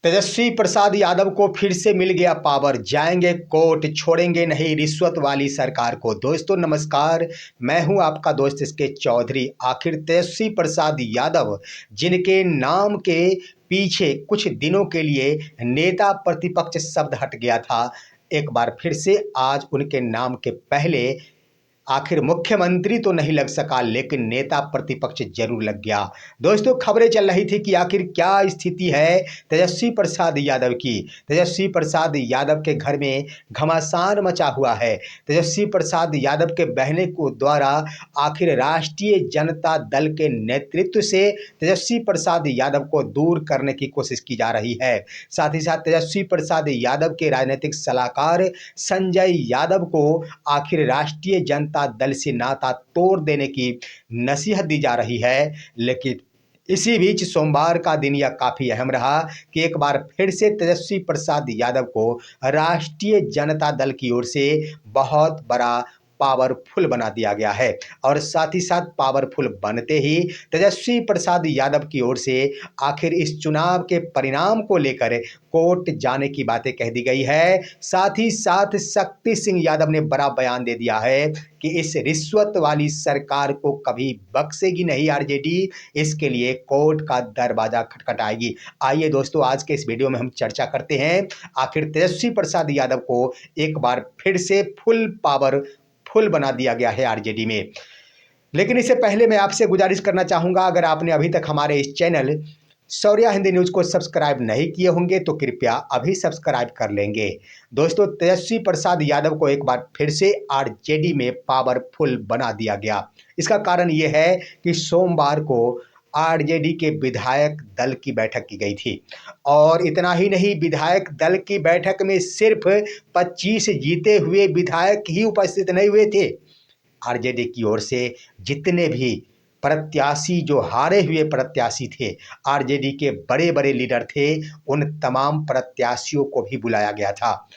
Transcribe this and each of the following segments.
तेजस्वी प्रसाद यादव को फिर से मिल गया पावर, जाएंगे कोर्ट, छोड़ेंगे नहीं रिश्वत वाली सरकार को। दोस्तों नमस्कार, मैं हूं आपका दोस्त इसके चौधरी। आखिर तेजस्वी प्रसाद यादव, जिनके नाम के पीछे कुछ दिनों के लिए नेता प्रतिपक्ष शब्द हट गया था, एक बार फिर से आज उनके नाम के पहले आखिर मुख्यमंत्री तो नहीं लग सका, लेकिन नेता प्रतिपक्ष जरूर लग गया। दोस्तों खबरें चल रही थी कि आखिर क्या स्थिति है तेजस्वी प्रसाद यादव की। तेजस्वी प्रसाद यादव के घर में घमासान मचा हुआ है। तेजस्वी प्रसाद यादव के बहने को द्वारा आखिर राष्ट्रीय जनता दल के नेतृत्व से तेजस्वी प्रसाद यादव को दूर करने की कोशिश की जा रही है। साथ ही साथ तेजस्वी प्रसाद यादव के राजनीतिक सलाहकार संजय यादव को आखिर राष्ट्रीय जनता दल से नाता तोड़ देने की नसीहत दी जा रही है। लेकिन इसी बीच सोमवार का दिन यह काफी अहम रहा कि एक बार फिर से तेजस्वी प्रसाद यादव को राष्ट्रीय जनता दल की ओर से बहुत बड़ा पावरफुल बना दिया गया है। और साथ ही साथ पावरफुल बनते ही तेजस्वी प्रसाद यादव की ओर से आखिर इस चुनाव के परिणाम को लेकर कोर्ट जाने की बातें कह दी गई है। साथ ही साथ शक्ति सिंह यादव ने बड़ा बयान दे दिया है कि इस रिश्वत वाली सरकार को कभी बख्शेगी नहीं आरजेडी, इसके लिए कोर्ट का दरवाजा खटखटाएगी। आइए दोस्तों, आज के इस वीडियो में हम चर्चा करते हैं आखिर तेजस्वी प्रसाद यादव को एक बार फिर से फुल बना दिया गया है आरजेडी में। लेकिन इससे पहले मैं आपसे गुजारिश करना चाहूंगा, अगर आपने अभी तक हमारे इस चैनल शौर्या हिंदी न्यूज को सब्सक्राइब नहीं किए होंगे तो कृपया अभी सब्सक्राइब कर लेंगे। दोस्तों तेजस्वी प्रसाद यादव को एक बार फिर से आरजेडी में पावरफुल बना दिया गया। इसका कारण यह है कि सोमवार को आरजेडी के विधायक दल की बैठक की गई थी। और इतना ही नहीं, विधायक दल की बैठक में सिर्फ 25 जीते हुए विधायक ही उपस्थित नहीं हुए थे। आरजेडी की ओर से जितने भी प्रत्याशी, जो हारे हुए प्रत्याशी थे, आरजेडी के बड़े बड़े लीडर थे, उन तमाम प्रत्याशियों को भी बुलाया गया था।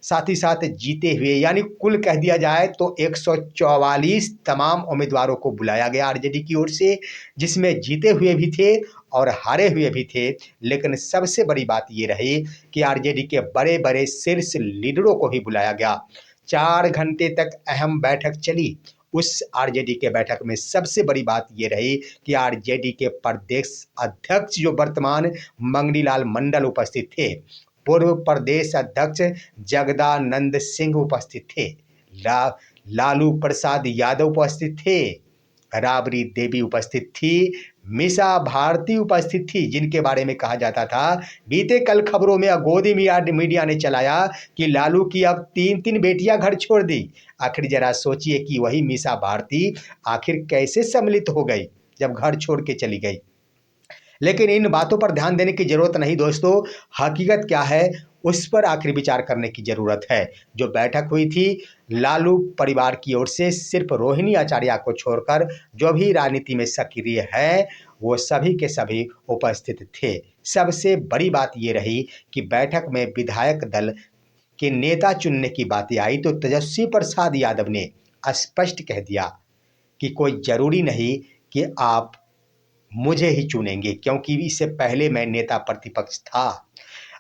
साथ ही साथ जीते हुए, यानी कुल कह दिया जाए तो 144 तमाम उम्मीदवारों को बुलाया गया आरजेडी की ओर से, जिसमें जीते हुए भी थे और हारे हुए भी थे। लेकिन सबसे बड़ी बात ये रही कि आरजेडी के बड़े बड़े शीर्ष लीडरों को भी बुलाया गया। 4 घंटे तक अहम बैठक चली। उस आरजेडी के बैठक में सबसे बड़ी बात ये रही कि आरजेडी के प्रदेश अध्यक्ष जो वर्तमान मंगनीलाल मंडल उपस्थित थे, पूर्व प्रदेश अध्यक्ष जगदानंद सिंह उपस्थित थे, लालू प्रसाद यादव उपस्थित थे, राबड़ी देवी उपस्थित थी, मीसा भारती उपस्थित थी, जिनके बारे में कहा जाता था, बीते कल खबरों में अगोदी मीडिया ने चलाया कि लालू की अब 3 बेटियां घर छोड़ दी। आखिर जरा सोचिए कि वही मीसा भारती आखिर कैसे सम्मिलित हो गई जब घर छोड़ के चली गई। लेकिन इन बातों पर ध्यान देने की जरूरत नहीं दोस्तों, हकीकत क्या है उस पर आखिर विचार करने की जरूरत है। जो बैठक हुई थी, लालू परिवार की ओर से सिर्फ रोहिणी आचार्य को छोड़कर जो भी राजनीति में सक्रिय है वो सभी के सभी उपस्थित थे। सबसे बड़ी बात ये रही कि बैठक में विधायक दल के नेता चुनने की बातें आई तो तेजस्वी प्रसाद यादव ने स्पष्ट कह दिया कि कोई जरूरी नहीं कि आप मुझे ही चुनेंगे, क्योंकि इससे पहले मैं नेता प्रतिपक्ष था।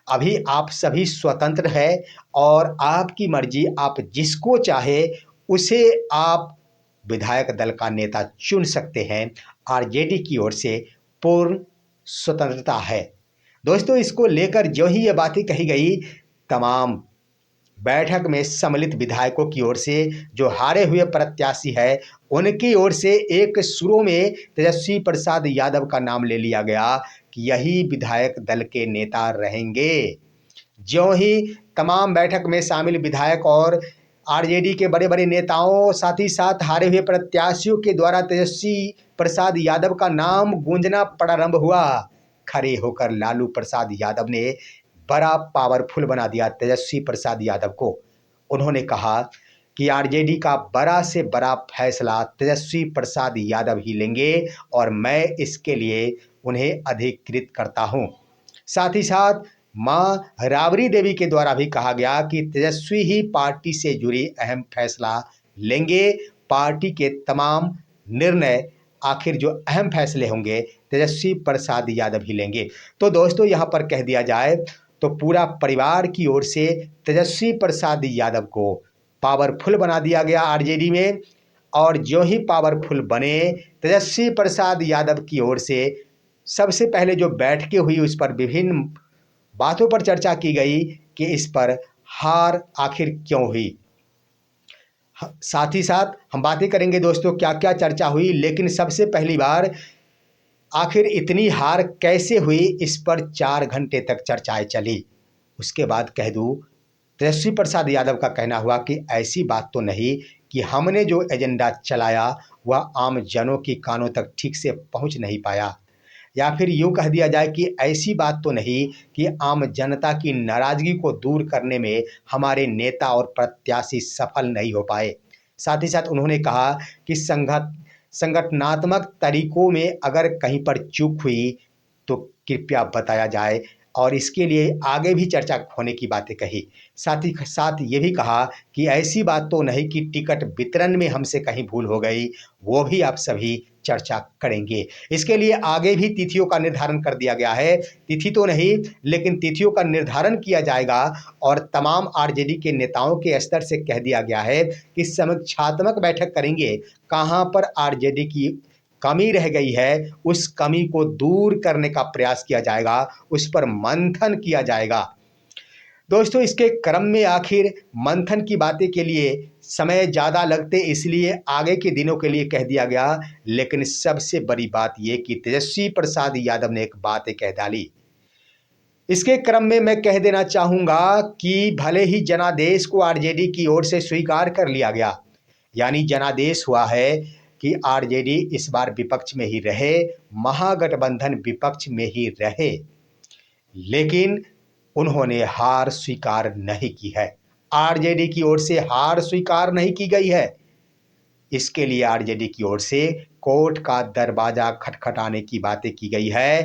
अभी आप सभी स्वतंत्र हैं और आपकी मर्जी, आप जिसको चाहे उसे आप विधायक दल का नेता चुन सकते हैं। आरजेडी की ओर से पूर्ण स्वतंत्रता है। दोस्तों इसको लेकर जो ही ये बातें कही गई, तमाम बैठक में सम्मिलित विधायकों की ओर से जो हारे हुए प्रत्याशी है उनकी ओर से एक सुरों में तेजस्वी प्रसाद यादव का नाम ले लिया गया कि यही विधायक दल के नेता रहेंगे। ज्यों ही तमाम बैठक में शामिल विधायक और आरजेडी के बड़े बड़े नेताओं, साथ ही साथ हारे हुए प्रत्याशियों के द्वारा तेजस्वी प्रसाद यादव का नाम गूंजना प्रारंभ हुआ, खड़े होकर लालू प्रसाद यादव ने बड़ा पावरफुल बना दिया तेजस्वी प्रसाद यादव को। उन्होंने कहा कि आरजेडी का बड़ा से बड़ा फैसला तेजस्वी प्रसाद यादव ही लेंगे और मैं इसके लिए उन्हें अधिकृत करता हूं। साथ ही साथ मां राबड़ी देवी के द्वारा भी कहा गया कि तेजस्वी ही पार्टी से जुड़ी अहम फैसला लेंगे, पार्टी के तमाम निर्णय आखिर जो अहम फैसले होंगे तेजस्वी प्रसाद यादव ही लेंगे। तो दोस्तों यहाँ पर कह दिया जाए तो पूरा परिवार की ओर से तेजस्वी प्रसाद यादव को पावरफुल बना दिया गया आरजेडी में। और जो ही पावरफुल बने, तेजस्वी प्रसाद यादव की ओर से सबसे पहले जो बैठकें हुई उस पर विभिन्न बातों पर चर्चा की गई कि इस पर हार आखिर क्यों हुई। साथ ही साथ हम बातें करेंगे दोस्तों क्या क्या चर्चा हुई, लेकिन सबसे पहली बार आखिर इतनी हार कैसे हुई इस पर 4 घंटे तक चर्चाएं चली। उसके बाद कह दूं, तेजस्वी प्रसाद यादव का कहना हुआ कि ऐसी बात तो नहीं कि हमने जो एजेंडा चलाया वह आम जनों की कानों तक ठीक से पहुंच नहीं पाया, या फिर यूँ कह दिया जाए कि ऐसी बात तो नहीं कि आम जनता की नाराज़गी को दूर करने में हमारे नेता और प्रत्याशी सफल नहीं हो पाए। साथ ही साथ उन्होंने कहा कि संगठनात्मक तरीकों में अगर कहीं पर चूक हुई तो कृपया बताया जाए, और इसके लिए आगे भी चर्चा होने की बातें कही। साथ ही साथ ये भी कहा कि ऐसी बात तो नहीं कि टिकट वितरण में हमसे कहीं भूल हो गई, वो भी आप सभी चर्चा करेंगे। इसके लिए आगे भी तिथियों का निर्धारण कर दिया गया है। तिथि तो नहीं, लेकिन तिथियों का निर्धारण किया जाएगा और तमाम आरजेडी के नेताओं के स्तर से कह दिया गया है कि समीक्षात्मक बैठक करेंगे। कहाँ पर आरजेडी की कमी रह गई है उस कमी को दूर करने का प्रयास किया जाएगा, उस पर मंथन किया जाएगा। दोस्तों इसके क्रम में आखिर मंथन की बातें के लिए समय ज़्यादा लगते, इसलिए आगे के दिनों के लिए कह दिया गया। लेकिन सबसे बड़ी बात यह कि तेजस्वी प्रसाद यादव ने एक बात कह डाली। इसके क्रम में मैं कह देना चाहूँगा कि भले ही जनादेश को आरजेडी की ओर से स्वीकार कर लिया गया, यानी जनादेश हुआ है कि आरजेडी इस बार विपक्ष में ही रहे, महागठबंधन विपक्ष में ही रहे, लेकिन उन्होंने हार स्वीकार नहीं की है। आरजेडी की ओर से हार स्वीकार नहीं की गई है। इसके लिए आरजेडी की ओर से कोर्ट का दरवाजा खटखटाने की बातें की गई है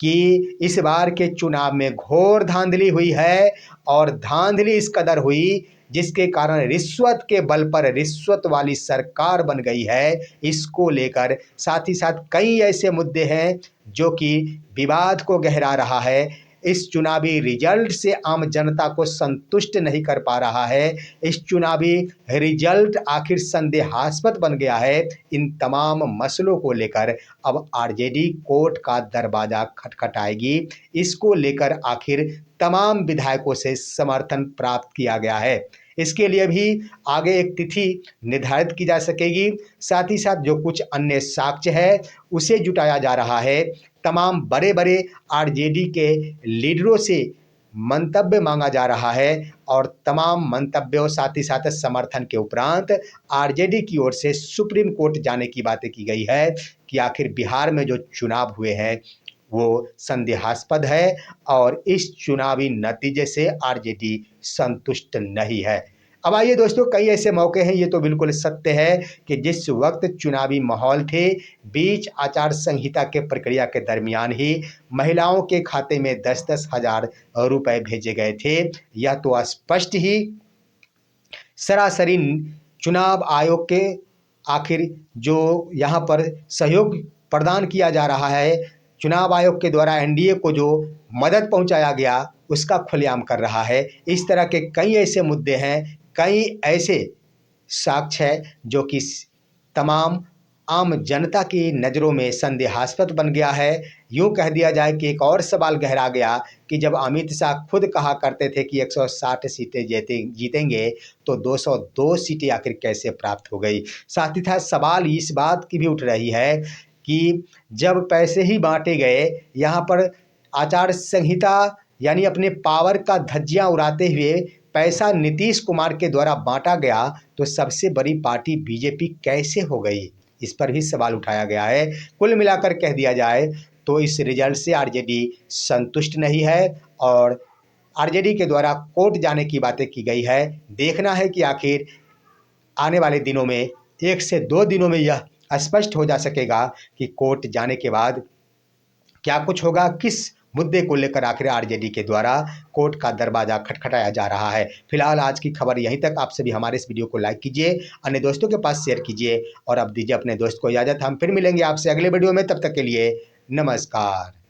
कि इस बार के चुनाव में घोर धांधली हुई है, और धांधली इस कदर हुई जिसके कारण रिश्वत के बल पर रिश्वत वाली सरकार बन गई है। इसको लेकर साथ ही साथ कई ऐसे मुद्दे हैं जो कि विवाद को गहरा रहा है। इस चुनावी रिजल्ट से आम जनता को संतुष्ट नहीं कर पा रहा है। इस चुनावी रिजल्ट आखिर संदेहास्पद बन गया है। इन तमाम मसलों को लेकर अब आरजेडी कोर्ट का दरवाजा खटखटाएगी। इसको लेकर आखिर तमाम विधायकों से समर्थन प्राप्त किया गया है। इसके लिए भी आगे एक तिथि निर्धारित की जा सकेगी। साथ ही साथ जो कुछ अन्य साक्ष्य है उसे जुटाया जा रहा है। तमाम बड़े बड़े आरजेडी के लीडरों से मंतव्य मांगा जा रहा है, और तमाम मंतव्यों साथ ही साथ समर्थन के उपरांत आरजेडी की ओर से सुप्रीम कोर्ट जाने की बातें की गई है कि आखिर बिहार में जो चुनाव हुए हैं वो संदेहास्पद है, और इस चुनावी नतीजे से आरजेडी संतुष्ट नहीं है। अब आइए दोस्तों, कई ऐसे मौके हैं, ये तो बिल्कुल सत्य है कि जिस वक्त चुनावी माहौल थे, बीच आचार संहिता के प्रक्रिया के दरमियान ही महिलाओं के खाते में 10-10 हज़ार रुपए भेजे गए थे। यह तो स्पष्ट ही सरासरी चुनाव आयोग के आखिर जो यहाँ पर सहयोग प्रदान किया जा रहा है, चुनाव आयोग के द्वारा एनडीए को जो मदद पहुंचाया गया उसका खुलेआम कर रहा है। इस तरह के कई ऐसे मुद्दे हैं, कई ऐसे साक्ष्य है जो कि तमाम आम जनता की नज़रों में संदेहास्पद बन गया है। यूँ कह दिया जाए कि एक और सवाल गहरा गया कि जब अमित शाह खुद कहा करते थे कि 160 सीटें जीतेंगे तो 202 सीटें आखिर कैसे प्राप्त हो गई। साथ ही साथ सवाल इस बात की भी उठ रही है कि जब पैसे ही बांटे गए, यहाँ पर आचार संहिता यानी अपने पावर का धज्जियां उड़ाते हुए पैसा नीतीश कुमार के द्वारा बांटा गया, तो सबसे बड़ी पार्टी बीजेपी कैसे हो गई, इस पर भी सवाल उठाया गया है। कुल मिलाकर कह दिया जाए तो इस रिजल्ट से आरजेडी संतुष्ट नहीं है, और आरजेडी के द्वारा कोर्ट जाने की बातें की गई है। देखना है कि आखिर आने वाले दिनों में 1 से 2 दिनों में यह स्पष्ट हो जा सकेगा कि कोर्ट जाने के बाद क्या कुछ होगा, किस मुद्दे को लेकर आखिर आरजेडी के द्वारा कोर्ट का दरवाजा खटखटाया जा रहा है। फिलहाल आज की खबर यहीं तक। आप सभी हमारे इस वीडियो को लाइक कीजिए, अन्य दोस्तों के पास शेयर कीजिए और अब दीजिए अपने दोस्त को इजाजत। हम फिर मिलेंगे आपसे अगले वीडियो में, तब तक के लिए नमस्कार।